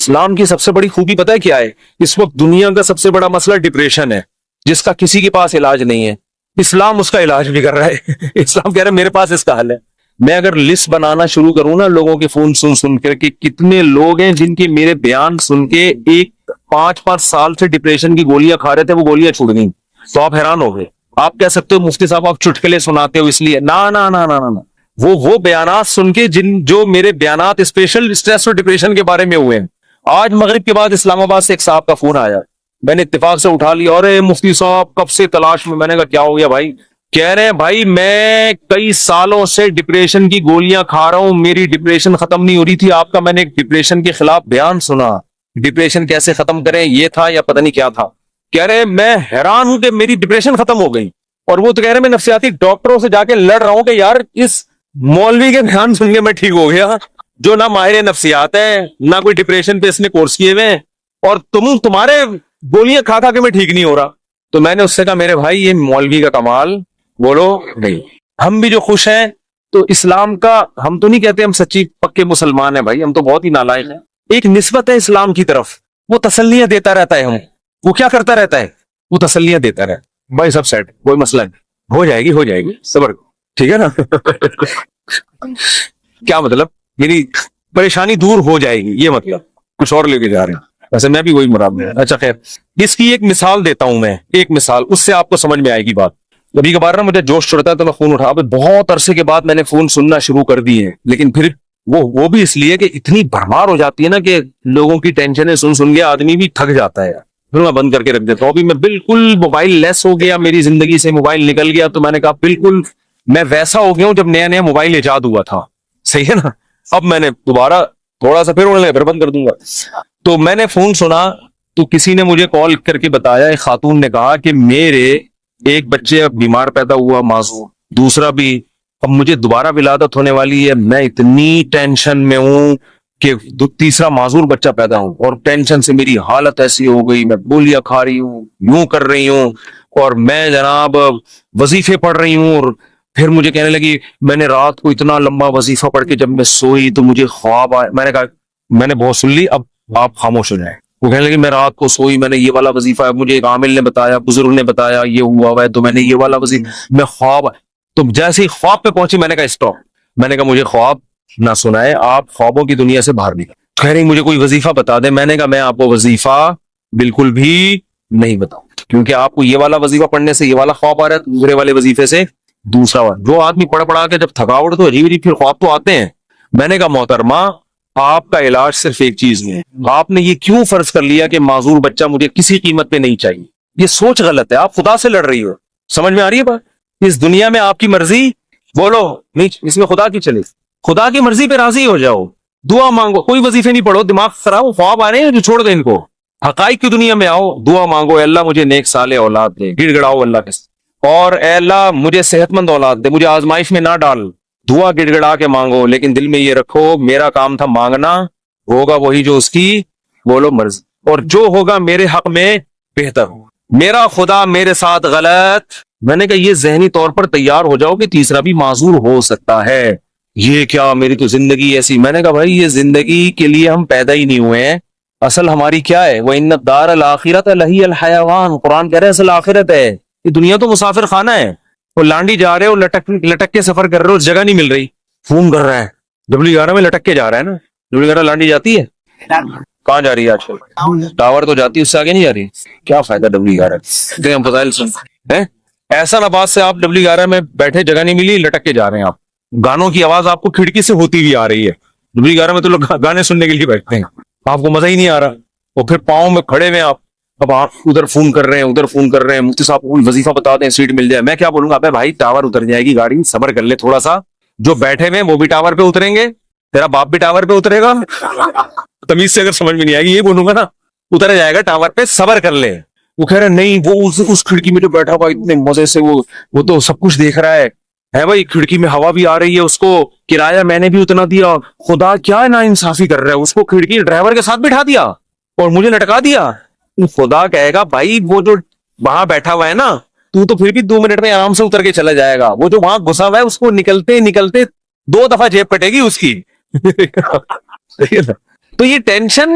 اسلام کی سب سے بڑی خوبی پتہ ہے کیا ہے؟ اس وقت دنیا کا سب سے بڑا مسئلہ ڈپریشن ہے، جس کا کسی کے پاس علاج نہیں ہے. اسلام اس کا علاج بھی کر رہا ہے. اسلام کہہ رہا ہے میرے پاس اس کا حل ہے. میں اگر لسٹ بنانا شروع کروں نا لوگوں کے فون سن کر کہ کتنے لوگ ہیں جن کے میرے بیان سن کے 5 سال سے ڈپریشن کی گولیاں کھا رہے تھے، وہ گولیاں چھوڑ گئیں، تو آپ حیران ہو گئے. آپ کہہ سکتے ہو مفتی صاحب آپ چٹکلے سناتے ہو اس لیے. نہ وہ بیانات سن کے جو میرے بیانات اسپیشل اسٹریس اور ڈپریشن کے بارے میں ہوئے ہیں. آج مغرب کے بعد اسلام آباد سے ایک صاحب کا فون آیا، میں نے اتفاق سے اٹھا لیا. اور مفتی صاحب کب سے تلاش میں نے کہا کیا ہو گیا بھائی؟ کہہ رہے ہیں بھائی میں کئی سالوں سے ڈپریشن کی گولیاں کھا رہا ہوں، میری ڈپریشن ختم نہیں ہو رہی تھی. آپ کا میں نے ایک ڈپریشن کے خلاف بیان سنا، ڈپریشن کیسے ختم کریں یہ تھا یا پتہ نہیں کیا تھا. کہہ رہے ہیں میں حیران ہوں کہ میری ڈپریشن ختم ہو گئی. اور وہ تو کہہ رہے ہیں میں نفسیاتی ڈاکٹروں سے جا کے لڑ رہا ہوں کہ یار اس مولوی کے بیان سن کے میں ٹھیک ہو گیا جو نہ ماہر نفسیات ہے نہ کوئی ڈپریشن پہ اس نے کورس کیے ہوئے ہیں، اور تمہارے گولیاں کھا کھا کے میں ٹھیک نہیں ہو رہا. تو میں نے اس سے کہا میرے بھائی یہ مولوی کا کمال بولو نہیں. ہم بھی جو خوش ہیں تو اسلام کا، ہم تو نہیں کہتے ہم سچی پکے مسلمان ہیں بھائی، ہم تو بہت ہی نالائق ہیں. ایک نسبت ہے اسلام کی طرف، وہ تسلیاں دیتا رہتا ہے. وہ کیا کرتا رہتا ہے؟ وہ تسلیاں دیتا رہتا ہے. بھائی سب سیٹ، کوئی مسئلہ نہیں، ہو جائے گی صبر، ٹھیک ہے نا. کیا مطلب؟ میری پریشانی دور ہو جائے گی، یہ مطلب کچھ اور لے کے جا رہے ہیں. ویسے میں بھی وہی مراد میں. اچھا خیر، اس کی ایک مثال دیتا ہوں میں، ایک مثال، اس سے آپ کو سمجھ میں آئے گی بات. کبھی کبھار نا مجھے جوش چڑھتا ہے تو میں فون اٹھا، بہت عرصے کے بعد میں نے فون سننا شروع کر دی ہے، لیکن پھر وہ بھی اس لیے کہ اتنی بھرمار ہو جاتی ہے نا کہ لوگوں کی ٹینشنیں سن کے آدمی بھی تھک جاتا ہے. پھر میں بند کر کے رکھ دیتا ہوں. ابھی میں بالکل موبائل لیس ہو گیا، میری زندگی سے موبائل نکل گیا. تو میں نے کہا بالکل میں ویسا ہو گیا ہوں جب نیا موبائل ایجاد ہوا تھا. صحیح ہے نا؟ اب میں نے دوبارہ تھوڑا سا پھر بند کر دوں گا. تو میں نے فون سنا تو کسی نے مجھے کال کر کے بتایا، ایک خاتون نے کہا کہ میرے ایک بچے اب بیمار پیدا ہوا معذور، دوسرا بھی اب مجھے دوبارہ ولادت ہونے والی ہے، میں اتنی ٹینشن میں ہوں کہ تیسرا معذور بچہ پیدا ہوں، اور ٹینشن سے میری حالت ایسی ہو گئی، میں گولیاں کھا رہی ہوں، یوں کر رہی ہوں، اور میں جناب وظیفے پڑھ رہی ہوں. اور پھر مجھے کہنے لگی میں نے رات کو اتنا لمبا وظیفہ پڑھ کے جب میں سوئی تو مجھے خواب آئے. میں نے کہا میں نے بہت سن لی، اب آپ خاموش ہو جائیں. وہ کہنے لگی میں رات کو سوئی، میں نے یہ والا وظیفہ ہے، مجھے ایک عامل نے بتایا، بزرگ نے بتایا یہ ہوا ہے، تو میں نے یہ والا وظیفہ، میں خواب. تو جیسے ہی خواب پہ پہنچی میں نے کہا اسٹاپ. میں نے کہا مجھے خواب نہ سنائے، آپ خوابوں کی دنیا سے باہر نکلیں. کہہ رہی مجھے کوئی وظیفہ بتا دے. میں نے کہا میں آپ کو وظیفہ بالکل بھی نہیں بتاؤں، کیونکہ آپ کو یہ والا وظیفہ پڑھنے سے یہ والا خواب آ رہا ہے، دوسرے والے وظیفے سے دوسرا والا. جو آدمی پڑھا کے جب تھکاوٹ تو عجیب پھر خواب تو آتے ہیں. میں نے کہا محترمہ آپ کا علاج صرف ایک چیز میں ہے. آپ نے یہ کیوں فرض کر لیا کہ معذور بچہ مجھے کسی قیمت پہ نہیں چاہیے؟ یہ سوچ غلط ہے، آپ خدا سے لڑ رہی ہو. سمجھ میں آ رہی ہے بات؟ اس دنیا میں آپ کی مرضی بولو نہیں، اس میں خدا کی چلے. خدا کی مرضی پہ راضی ہو جاؤ، دعا مانگو، کوئی وظیفے نہیں پڑھو، دماغ خراب ہو، خواب آ رہے ہیں جو چھوڑ دیں ان کو. حقائق کی دنیا میں آؤ، دعا مانگو، اے اللہ مجھے نیک صالح اولاد دے، گڑ گڑاؤ اللہ کے، اور اے اللہ مجھے صحت مند اولاد دے، مجھے آزمائش میں نہ ڈال. دعا گڑ گڑا کے مانگو، لیکن دل میں یہ رکھو میرا کام تھا مانگنا، ہوگا وہی جو اس کی بولو مرضی، اور جو ہوگا میرے حق میں بہتر ہو. میرا خدا میرے ساتھ غلط. میں نے کہا یہ ذہنی طور پر تیار ہو جاؤ کہ تیسرا بھی معذور ہو سکتا ہے. یہ کیا میری تو زندگی ایسی. میں نے کہا بھائی یہ زندگی کے لیے ہم پیدا ہی نہیں ہوئے ہیں. اصل ہماری کیا ہے؟ وَإِنَّ الدَّارَ الْآخِرَةَ لَهِيَ الْحَيَوَانُ. قرآن کہہ رہے ہیں اصل آخرت ہے. یہ دنیا تو مسافر خانہ ہے. وہ لانڈی جا رہے ہو، لٹک کے سفر کر رہے ہو، جگہ نہیں مل رہی، فون کر رہا ہے. W11 میں لٹک کے جا رہا ہے نا. W11 لانڈی جاتی ہے؟ کہاں جا رہی ہے آج کل؟ ٹاور تو جاتی ہے، اس سے آگے نہیں جا رہی. کیا فائدہ W11 ہم فضائل سن. ایسا نباز سے آپ W11 میں بیٹھے، جگہ نہیں ملی، لٹک کے جا رہے ہیں. آپ گانوں کی آواز آپ کو کھڑکی سے ہوتی ہوئی آ رہی ہے. W11 میں تو لوگ گانے سننے کے لیے بیٹھتے ہیں، آپ کو مزہ ہی نہیں آ رہا. اور پھر پاؤں میں کھڑے ہوئے آپ، اب آپ ادھر فون کر رہے ہیں، ادھر فون کر رہے ہیں، مفتی صاحب کوئی وظیفہ بتا دیں، سیٹ مل جائے. میں کیا بولوں گا؟ ابے بھائی ٹاور اتر جائے گی گاڑی، صبر کر لے تھوڑا سا. جو بیٹھے ہوئے وہ بھی ٹاور پہ اتریں گے، تیرا باپ بھی ٹاور پہ اترے گا. تمیز سے اگر سمجھ میں نہیں آئے گی یہ بولوں گا نا، اتر جائے گا ٹاور پہ، صبر کر لے. وہ کہہ رہے نہیں، وہ اس کھڑکی میں جو بیٹھا ہوا اتنے مزے سے وہ تو سب کچھ دیکھ رہا ہے بھائی، کھڑکی میں ہوا بھی آ رہی ہے، اس کو کرایہ میں نے بھی اتنا دیا. خدا کیا نا انصافی کر رہا ہے، اس کو کھڑکی ڈرائیور کے ساتھ بٹھا دیا اور مجھے لٹکا دیا. خدا کہے گا بھائی وہ جو وہاں بیٹھا ہوا ہے نا، تو پھر بھی 2 منٹ میں آرام سے اتر کے چلا جائے گا. وہ جو وہاں گھسا ہوا ہے اس کو نکلتے 2 دفعہ جیب کٹے گی اس کی. تو یہ ٹینشن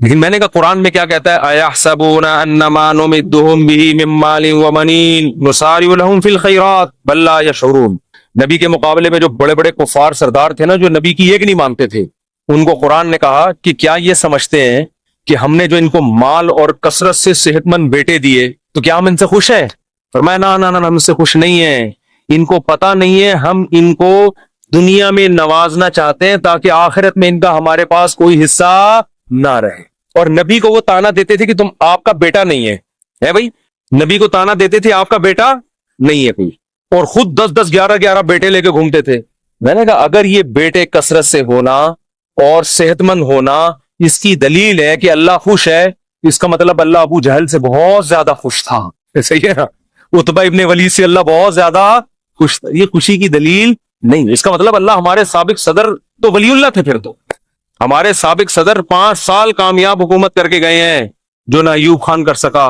لیکن میں نے کہا قرآن میں کیا کہتا ہے؟ اَيَحْسَبُونَ أَنَّمَا نُمِدُّهُم بِهِ مِن مَّالٍ وَبَنِينَ نُسَارِعُ لَهُمْ فِي الْخَيْرَاتِ بَل لَّا يَشْعُرُونَ. نبی کے مقابلے میں جو بڑے بڑے کفار سردار تھے نا، جو نبی کی ایک نہیں مانتے تھے، ان کو قرآن نے کہا کہ کیا یہ سمجھتے ہیں کہ ہم نے جو ان کو مال اور کثرت سے صحت مند بیٹے دیے تو کیا ہم ان سے خوش ہیں؟ فرمایا نا نا نا، ہم سے خوش نہیں ہیں. ان کو پتہ نہیں ہے ہم ان کو دنیا میں نوازنا چاہتے ہیں تاکہ آخرت میں ان کا ہمارے پاس کوئی حصہ نہ رہے. اور نبی کو وہ تانا دیتے تھے کہ تم آپ کا بیٹا نہیں ہے بھائی، نبی کو تانا دیتے تھے آپ کا بیٹا نہیں ہے کوئی، اور خود 10 11 بیٹے لے کے گھومتے تھے. میں نے کہا اگر یہ بیٹے کثرت سے ہونا اور صحت مند ہونا اس کی دلیل ہے کہ اللہ خوش ہے، اس کا مطلب اللہ ابو جہل سے بہت زیادہ خوش تھا. صحیح ہے نا؟ عتبہ ابن ولید سے اللہ بہت زیادہ خوش تھا. یہ خوشی کی دلیل نہیں. اس کا مطلب اللہ ہمارے سابق صدر تو ولی اللہ تھے، پھر تو ہمارے سابق صدر 5 سال کامیاب حکومت کر کے گئے ہیں جو نہ ایوب خان کر سکا،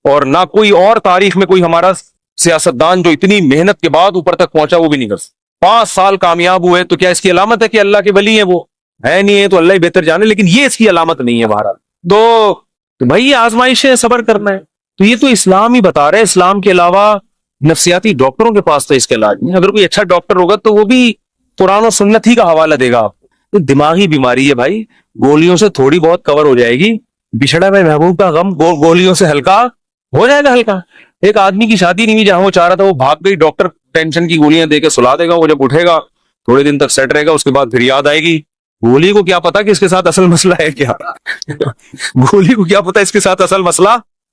اور نہ کوئی اور تاریخ میں کوئی ہمارا سیاستدان جو اتنی محنت کے بعد اوپر تک پہنچا وہ بھی نہیں کر سکتا. 5 سال کامیاب ہوئے تو کیا اس کی علامت ہے کہ اللہ کے ولی ہیں؟ وہ ہے نہیں ہے تو اللہ ہی بہتر جانے، لیکن یہ اس کی علامت نہیں ہے. بہرحال تو بھائی یہ آزمائش ہے، صبر کرنا ہے. تو یہ تو اسلام ہی بتا رہے ہیں. اسلام کے علاوہ نفسیاتی ڈاکٹروں کے پاس تو اس کے علاج نہیں. اگر کوئی اچھا ڈاکٹر ہوگا تو وہ بھی قرآن و سنت ہی کا حوالہ دے گا آپ کو. دماغی بیماری ہے بھائی، گولیوں سے تھوڑی بہت کور ہو جائے گی. بچھڑا ہوئے محبوب کا غم گولیوں سے ہلکا ہو جائے گا. ہلکا ایک آدمی کی شادی نہیں ہوئی جہاں وہ چاہ رہا تھا، وہ بھاگ گئی، ڈاکٹر ٹینشن کی گولیاں دے کے سلا دے گا. وہ جب اٹھے گا تھوڑے دن تک سیٹ رہے گا، اس کے بعد پھر یاد آئے گی. گولی کو کیا پتا کہ اس کے ساتھ اصل مسئلہ ہے کیا؟ گولی کو کیا پتا اس کے ساتھ اصل مسئلہ؟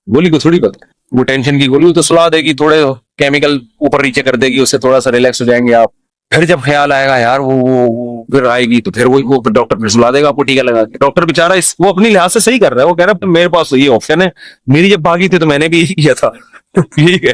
گولی کو تھوڑی پتا. وہ ٹینشن کی گولی تو سلا دے گی، تھوڑے کیمیکل اوپر نیچے کر دے گی، اس سے تھوڑا سا ریلیکس ہو جائیں گے آپ. پھر جب خیال آئے گا یار وہ پھر آئے گی تو پھر وہ ڈاکٹر پھر سلا دے گا آپ کو ٹیکا لگا کے. ڈاکٹر بےچارا وہ اپنی لحاظ سے صحیح کر رہا ہے. وہ کہہ رہا ہے میرے پاس تو یہ آپشن ہے، میری جب بھاگی تھی تو میں نے بھی یہی کیا تھا. ٹھیک ہے،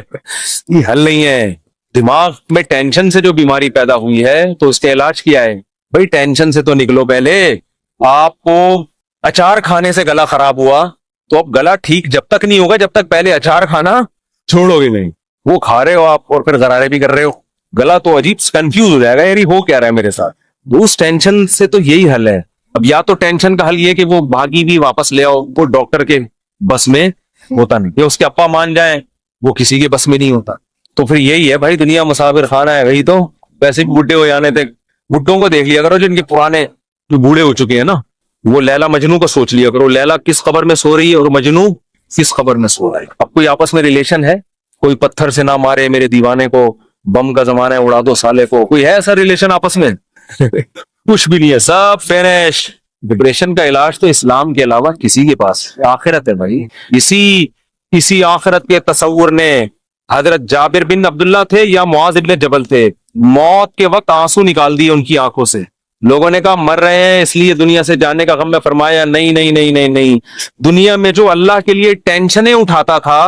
یہ حل نہیں ہے. دماغ میں ٹینشن سے جو بیماری پیدا ہوئی ہے تو اس کا علاج کیا ہے بھائی؟ ٹینشن سے تو نکلو. پہلے آپ کو اچار کھانے سے گلا خراب ہوا تو اب گلا ٹھیک جب تک نہیں ہوگا جب تک پہلے اچار کھانا چھوڑو گے نہیں. وہ کھا رہے ہو آپ اور پھر غرارے بھی کر رہے ہو، گلا تو عجیب کنفیوز ہو جائے گا، یار ہو کیا رہا ہے میرے ساتھ. اس ٹینشن سے تو یہی حل ہے. اب یا تو ٹینشن کا حل یہ کہ وہ بھاگی بھی واپس لے آؤ، وہ ڈاکٹر کے بس میں ہوتا نہیں، یا اس کے ابا مان جائیں، وہ کسی کے بس میں نہیں ہوتا. تو پھر یہی ہے بھائی، دنیا مسافر خانہ ہے. وہی تو ویسے بھی بڈھے ہو جانے تھے. بڈھوں کو دیکھ لیا کرو جن کے پرانے جو بوڑھے ہو چکے ہیں نا، وہ لیلا مجنو کو سوچ لیا کرو. لیلا کس قبر میں سو رہی ہے اور مجنو کس قبر میں سو رہا ہے. اب کوئی آپس میں ریلیشن ہے؟ کوئی پتھر سے نہ مارے میرے دیوانے کو، بم کا زمانہ ہے اڑا دو سالے کو، کوئی ہے ایسا ریلیشن آپس میں؟ کچھ بھی نہیں ہے، سب فینش. ڈپریشن کا علاج تو اسلام کے علاوہ کسی کے پاس آخرت ہے بھائی. اسی آخرت کے تصور نے حضرت جابر بن عبداللہ تھے یا معاذ بن جبل تھے، موت کے وقت آنسو نکال دیے ان کی آنکھوں سے. لوگوں نے کہا مر رہے ہیں اس لیے دنیا سے جانے کا غم میں. فرمایا نہیں نہیں نہیں نہیں نہیں، دنیا میں جو اللہ کے لیے ٹینشنیں اٹھاتا تھا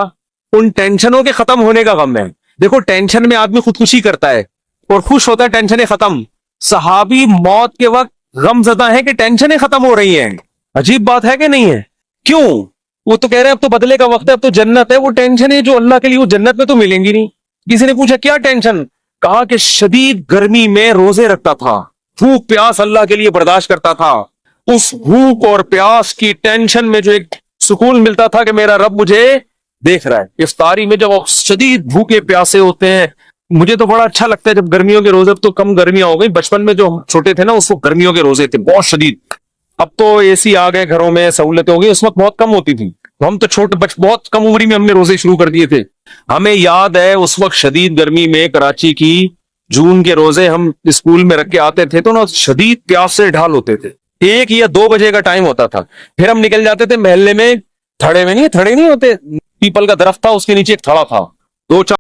ان ٹینشنوں کے ختم ہونے کا غم ہے. دیکھو ٹینشن میں آدمی خودکشی کرتا ہے اور خوش ہوتا ہے ٹینشنیں ختم. صحابی موت کے وقت غم زدہ ہے کہ ٹینشنیں ختم ہو رہی ہیں. عجیب بات ہے کہ نہیں ہے؟ کیوں؟ وہ تو کہہ رہے ہیں اب تو بدلے کا وقت ہے، اب تو جنت ہے. وہ ٹینشنیں جو اللہ کے لیے وہ جنت میں تو ملیں گی نہیں. کسی نے پوچھا کیا ٹینشن؟ کہا کہ شدید گرمی میں روزے رکھتا تھا، بھوک پیاس اللہ کے لیے برداشت کرتا تھا. اس بھوک اور پیاس کی ٹینشن میں جو ایک سکون ملتا تھا کہ میرا رب مجھے دیکھ رہا ہے. افطاری میں جب شدید بھوکے پیاسے ہوتے ہیں، مجھے تو بڑا اچھا لگتا ہے جب گرمیوں کے روزے، اب تو کم گرمیاں ہو گئی، بچپن میں جو چھوٹے تھے نا اس وقت گرمیوں کے روزے تھے بہت شدید. اب تو اے سی آ گئے گھروں میں، سہولتیں ہو گئی، اس وقت بہت کم ہوتی تھی. ہم تو بہت کم عمری میں ہم نے روزے شروع کر دیے تھے. ہمیں یاد ہے اس وقت شدید گرمی میں کراچی کی جون کے روزے ہم اسکول میں رکھ کے آتے تھے تو نا شدید پیاس سے ڈھال ہوتے تھے. 1 یا 2 بجے کا ٹائم ہوتا تھا، پھر ہم نکل جاتے تھے محلے میں. تھڑے نہیں ہوتے، پیپل کا درخت تھا اس کے نیچے ایک تھڑا تھا، 2-4